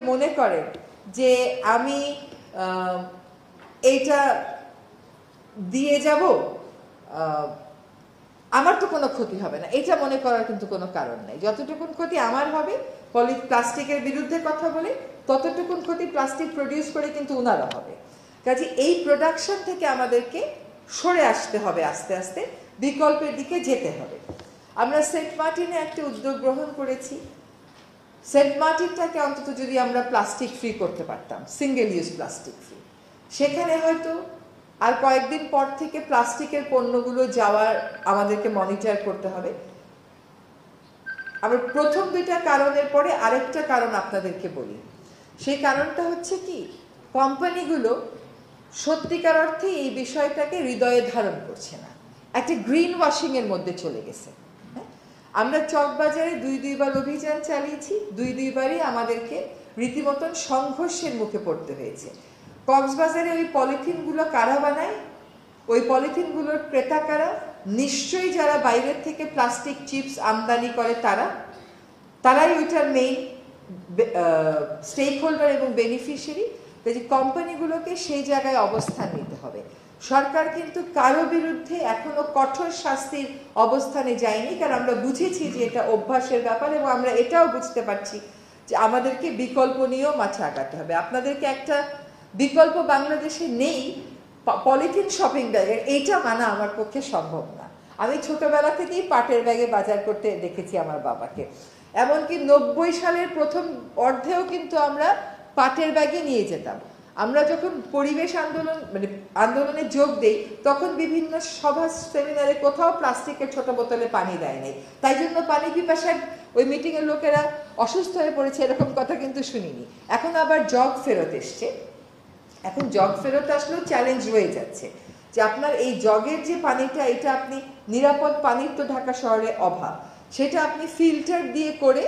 মনে করেন যে আমি এইটা দিয়ে যাব, আমার তো কোনো ক্ষতি হবে না, এটা মনে করার কিন্তু কোনো কারণ নেই। যতটুকুন ক্ষতি আমার হবে প্লাস্টিকের বিরুদ্ধে কথা বলে, ততটুকুন ক্ষতি প্লাস্টিক প্রডিউস করে কিন্তু ওনারা হবে। কাজে এই প্রোডাকশন থেকে আমাদেরকে সরে আসতে হবে, আস্তে আস্তে বিকল্পের দিকে যেতে হবে। আমরা সেন্ট মার্টিনে একটা উদ্যোগ গ্রহণ করেছি। সেন্ট মার্টিনটাকে অন্তত যদি আমরা প্লাস্টিক ফ্রি করতে পারতাম, সিঙ্গেল ইউজ প্লাস্টিক ফ্রি, সেখানে হয়তো আর কয়েকদিন পর থেকে প্লাস্টিকের পণ্যগুলো যাওয়ার আমাদেরকে মনিটর করতে হবে। আবার প্রথম দুইটা কারণের পরে আরেকটা কারণ আপনাদেরকে বলি। সেই কারণটা হচ্ছে কি, কোম্পানিগুলো সত্যিকার অর্থে এই বিষয়টাকে হৃদয়ে ধারণ করছে না, একটা গ্রিন ওয়াশিং এর মধ্যে চলে গেছে। আমরা চকবাজারে দুইবার অভিযান চালিয়েছি, দুইবারই আমাদেরকে রীতিমতন সংঘর্ষের মুখে পড়তে হয়েছে। কক্সবাজারে ওই পলিথিনগুলো কারা বানায়, ওই পলিথিনগুলোর ক্রেতা কারা? নিশ্চয়ই যারা বাইরের থেকে প্লাস্টিক চিপস আমদানি করে তারাই ওইটার মেইন স্টেক হোল্ডার এবং বেনিফিশিয়ারি। কোম্পানিগুলোকে সেই জায়গায় অবস্থান নিতে হবে। সরকার কিন্তু কারো বিরুদ্ধে এখনো কঠোর শাস্তির অবস্থানে যায়নি, কারণ আমরা বুঝেছি যে এটা অভ্যাসের ব্যাপার, এবং আমরা এটাও বুঝতে পারছি যে আমাদেরকে বিকল্প নিয়েও মাঠে আগাতে হবে। আপনাদেরকে একটা বিকল্প বাংলাদেশে নেই পলিথিন শপিং ব্যাগের, এইটা মানা আমার পক্ষে সম্ভব না। আমি ছোটবেলা থেকেই পাটের ব্যাগে বাজার করতে দেখেছি আমার বাবাকে। এমনকি 90 সালের প্রথম অর্ধেও কিন্তু আমরা পাটের ব্যাগে নিয়ে যেতাম। আমরা যখন পরিবেশ আন্দোলনে যোগ দেই, তখন বিভিন্ন সভা সেমিনারে কোথাও প্লাস্টিকের ছোট বোতলে পানি দেয় নাই, তাই জন্য পানি পিপাসায় ওই মিটিংয়ের লোকেরা অসুস্থ হয়ে পড়েছে, এরকম কথা কিন্তু শুনিনি। এখন আবার জগ ফেরত এসছে। এখন জগ ফেরত আসলেও চ্যালেঞ্জ হয়ে যাচ্ছে যে আপনার এই জগের যে পানিটা, এটা আপনি নিরাপদ পানির তো ঢাকা শহরে অভাব, সেটা আপনি ফিল্টার দিয়ে করে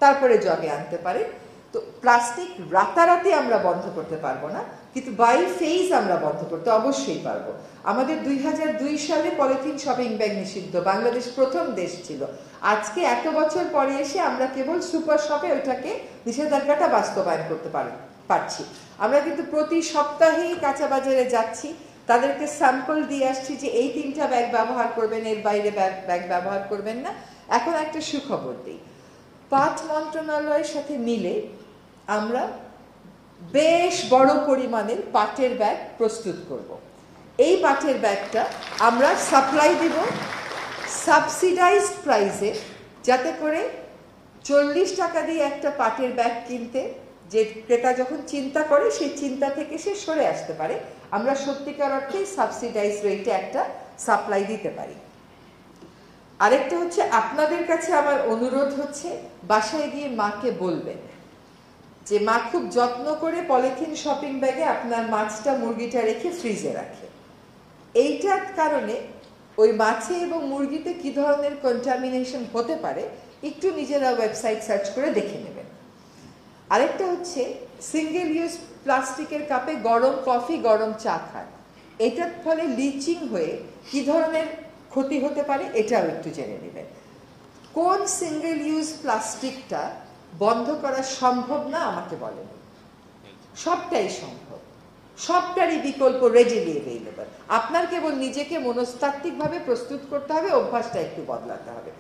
তারপরে জগে আনতে পারেন। তো প্লাস্টিক রাতারাতি আমরা বন্ধ করতে পারবো না, কিন্তু বাই ফেজ আমরা বন্ধ করতে অবশ্যই পারবো। আমাদের 2002 সালে পলিথিন শপিং ব্যাগ নিষিদ্ধ, বাংলাদেশ প্রথম দেশ ছিল। আজকে এত বছর পরে এসে আমরা কেবল সুপার শপে ওইটাকে নিষেধাজ্ঞাটা বাস্তবায়ন করতে পারছি। আমরা কিন্তু প্রতি সপ্তাহেই কাঁচা বাজারে যাচ্ছি, তাদেরকে স্যাম্পল দিয়ে আসছি যে এই 3টা ব্যাগ ব্যবহার করবেন, এর বাইরে ব্যাগ ব্যবহার করবেন না। এখন একটা সুখবর দিই, পাট মন্ত্রণালয়ের সাথে মিলে আমরা বেশ বড় পরিমাণের পাটের ব্যাগ প্রস্তুত করব। এই পাটের ব্যাগটা আমরা সাপ্লাই দেব সাবসিডাইজড প্রাইসে, যাতে করে 40 টাকা দিয়ে একটা পাটের ব্যাগ কিনতে যে ক্রেতা যখন চিন্তা করে, সেই চিন্তা থেকে সে সরে আসতে পারে। আমরা সত্যিকার অর্থেই সাবসিডাইজ রেটে একটা সাপ্লাই দিতে পারি। আরেকটা হচ্ছে, আপনাদের কাছে আমার অনুরোধ হচ্ছে, বাসায় গিয়ে মাকে বলবেন যে মা খুব যত্ন করে পলিথিন শপিং ব্যাগে আপনার মাছটা মুরগিটা রেখে ফ্রিজে রাখে। এইটার কারণে ওই মাছে এবং মুরগিতে কি ধরনের কন্টামিনেশন হতে পারে একটু নিজেরা ওয়েবসাইট সার্চ করে দেখে নেবেন। আরেকটা হচ্ছে, সিঙ্গেল ইউজ প্লাস্টিকের কাপে গরম কফি গরম চা খান, এটার ফলে লিচিং হয়ে কি ধরনের ক্ষতি হতে পারে এটাও একটু জেনে নেবেন। কোন সিঙ্গেল ইউজ প্লাস্টিকটা বন্ধ করা সম্ভব না আমাকে বলেন? সবটাই সম্ভব, সবটারই বিকল্প রেডিলি অ্যাভেলেবল। আপনার কেবল নিজেকে মনস্তাত্ত্বিকভাবে প্রস্তুত করতে হবে, অভ্যাসটা একটু বদলাতে হবে।